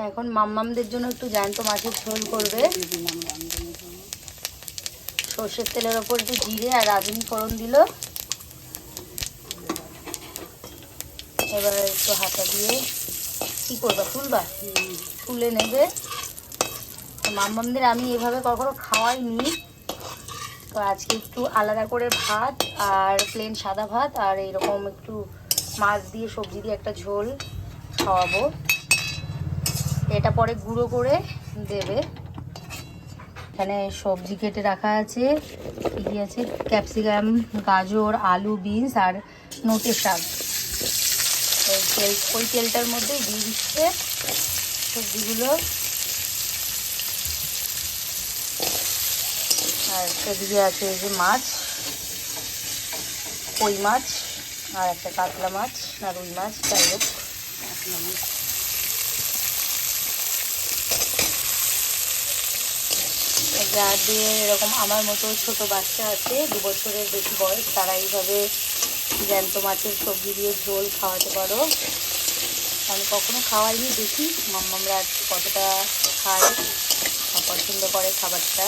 এখন মাম্মামদের জন্য একটু জ্যান্ত মাছের ঝোল করবে। সর্ষের তেলের ওপর একটু জিরে আর রাঁধুনি ফোড়ন দিল। এবার একটু হাতা দিয়ে কি করবা, তুলবা, তুলে নেবে। মাম্মামদের আমি এভাবে কখনো খাওয়াইনি, তো আজকে একটু আলাদা করে ভাত আর প্লেন সাদা ভাত আর এইরকম একটু মাছ দিয়ে সবজি দিয়ে একটা ঝোল খাওয়াবো। এটা পরে গুঁড়ো করে দেবে। এখানে সবজি কেটে রাখা আছে, কি আছে, ক্যাপসিকাম, গাজর, আলু, বিনস আর নোটে শাক। ওই তেলটার মধ্যেই দিয়ে দিচ্ছে সবজিগুলো। আর সেদিকে আছে এই যে মাছ, কই মাছ আর একটা কাতলা মাছ না রুই মাছ, যাই হোক। যাদের এরকম আমার মতো ছোট বাচ্চা আছে 2 বছরের বেশি বয়স, তারা এইভাবে জ্যান্ত মাছের সবজি দিয়ে ঝোল খাওয়াতে পারো। আমি কখনো খাওয়াইনি, দেখি মাম্মামরা কতটা খায়, পছন্দ করে খাবারটা।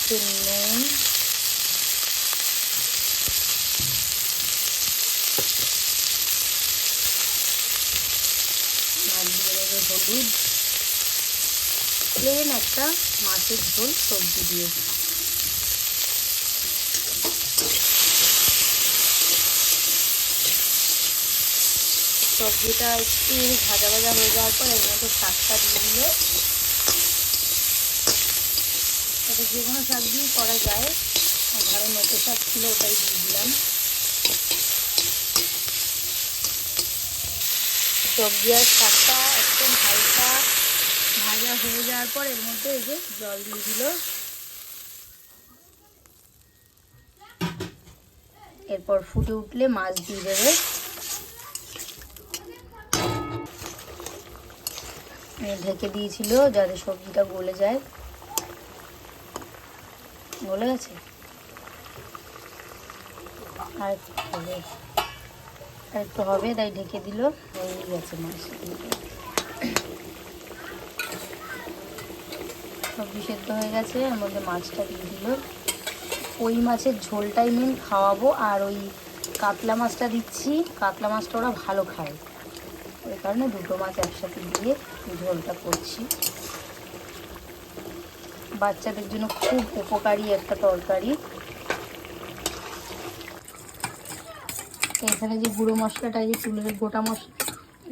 নুন, হলুদ, প্লেন একটা মাছের ঝোল সবজি দিয়ে। সবজিটা একটু ভাজা ভাজা হয়ে যাওয়ার পর এর মধ্যে শাকটা দিয়ে দিলে, এটা যে কোনো শাক দিয়েই করা যায়, ঘরে নতুন শাক ছিল ওটাই দিয়ে দিলাম। সবজি আর শাকটা একদম হালকা ভাজা হয়ে যাওয়ার পর এর মধ্যে এই যে জল দিয়ে দিল। এরপর ফুটে উঠলে মাছ দিয়ে দেবে। ঢেকে দিয়েছিল যাতে সবজিটা গলে যায়। গলে গেছে, আর একটু হবে তাই ঢেকে দিল। হয়ে গেছে মাছ, সবজি সেদ্ধ হয়ে গেছে। এর মধ্যে মাছটা দিয়ে দিল। ওই মাছের ঝোলটাই মেন খাওয়াবো, আর ওই কাতলা মাছটা দিচ্ছি, কাতলা মাছটা ওরা ভালো খায়, ওই কারণে দুটো মাছ একসাথে দিয়ে ঝোলটা করছি। বাচ্চাদের জন্য খুব উপকারী একটা তরকারি। এখানে যে গুঁড়ো মশলাটা, এই যে তুলে গোটা মশলা,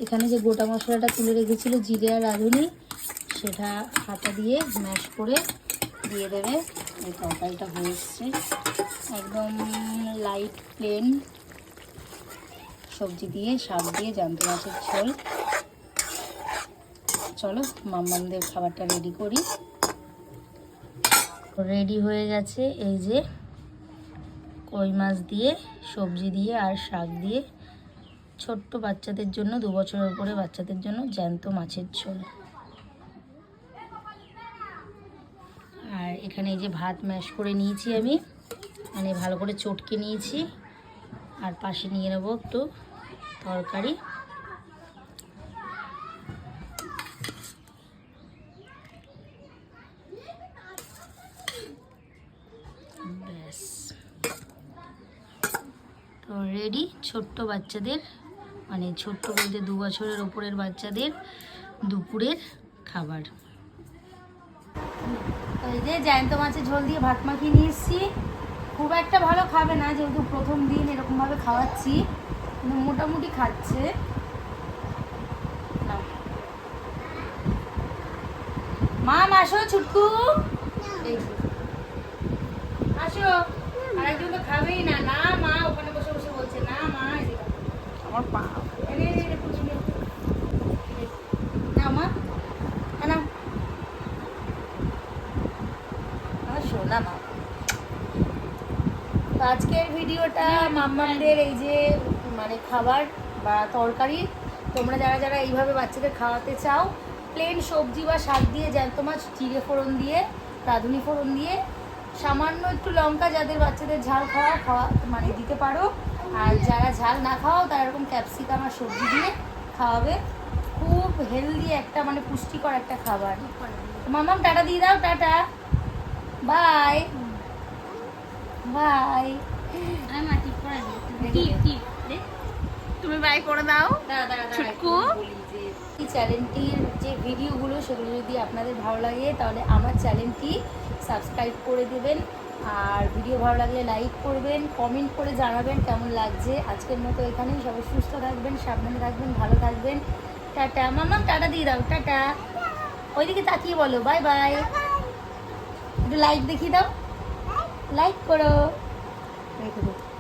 এখানে যে গোটা মশলাটা তুলে রেখেছিল জিরে আর রাঁধুনি, সেটা হাতা দিয়ে ম্যাশ করে দিয়ে দেবে। এই তরকারিটা হয়ে এসছে, একদম লাইট প্লেন সবজি দিয়ে শাক দিয়ে জ্যান্ত মাছের ঝোল। চলো মাম্মামদের খাবারটা রেডি করি। রেডি হয়ে গেছে এই যে কই মাছ দিয়ে সবজি দিয়ে আর শাক দিয়ে ছোট্ট বাচ্চাদের জন্য, 2 বছরের উপরে বাচ্চাদের জন্য জ্যান্ত মাছের ঝোল। আর এখানে এই যে ভাত ম্যাশ করে নিয়েছি আমি, মানে ভালো করে চটকে নিয়েছি। আর পাশে নিয়ে নেবো একটু তরকারি। ব্যাস, তো রেডি ছোট্ট বাচ্চাদের, মানে ছোট্ট বলতে 2 বছরের ওপরের বাচ্চাদের দুপুরের খাবার। এই যে জ্যান্ত মাছের ঝোল দিয়ে ভাত মাখিয়ে নিয়ে এসেছি। খুব একটা ভালো খাবে না, যেহেতু প্রথম দিন এরকমভাবে খাওয়াচ্ছি, কিন্তু মোটামুটি খাচ্ছে। মা আসো ছুটকু, আসো। আর একজন তো খাবেই না। না মা ওখানে বসে বসে বলছে না মা, আমার পা না মা, না শোনা মা। তো আজকের ভিডিওটা মাম্মামদের এই যে মানে খাবার বা তরকারি, তোমরা যারা যারা এইভাবে বাচ্চাদের খাওয়াতে চাও, প্লেন সবজি বা শাক দিয়ে জ্যান্ত মাছ জিরে ফোড়ন দিয়ে, রাঁধুনি ফোড়ন দিয়ে, সামান্য একটু লঙ্কা, যাদের বাচ্চাদের ঝাল খাওয়া মানে দিতে পারো। আর যারা ঝাল না খাওয়াও তারা এরকম ক্যাপসিকাম আর সবজি দিয়ে খাওয়াবে। খুব খুব হেলদি একটা মানে পুষ্টিকর একটা খাবার। মামাম টাটা দিয়ে দাও, টাটা, বাই বাই। তুমি বাই করে দাও ছুটকু। এই চ্যানেলটির যে ভিডিওগুলো সেগুলো যদি আপনাদের ভালো লাগে তাহলে আমার চ্যানেলটি সাবস্ক্রাইব করে দেবেন, আর ভিডিও ভালো লাগলে লাইক করবেন, কমেন্ট করে জানাবেন কেমন লাগছে। আজকের মতো এখানেই, সবাই সুস্থ থাকবেন, সাবধানে থাকবেন, ভালো থাকবেন। টাটা মামাম, টাটা দিয়ে দাও, টাটা। ওইদিকে তাকিয়ে বলো বাই বাই। একটু লাইক দেখিয়ে দাও, লাইক করো, রেখে দাও।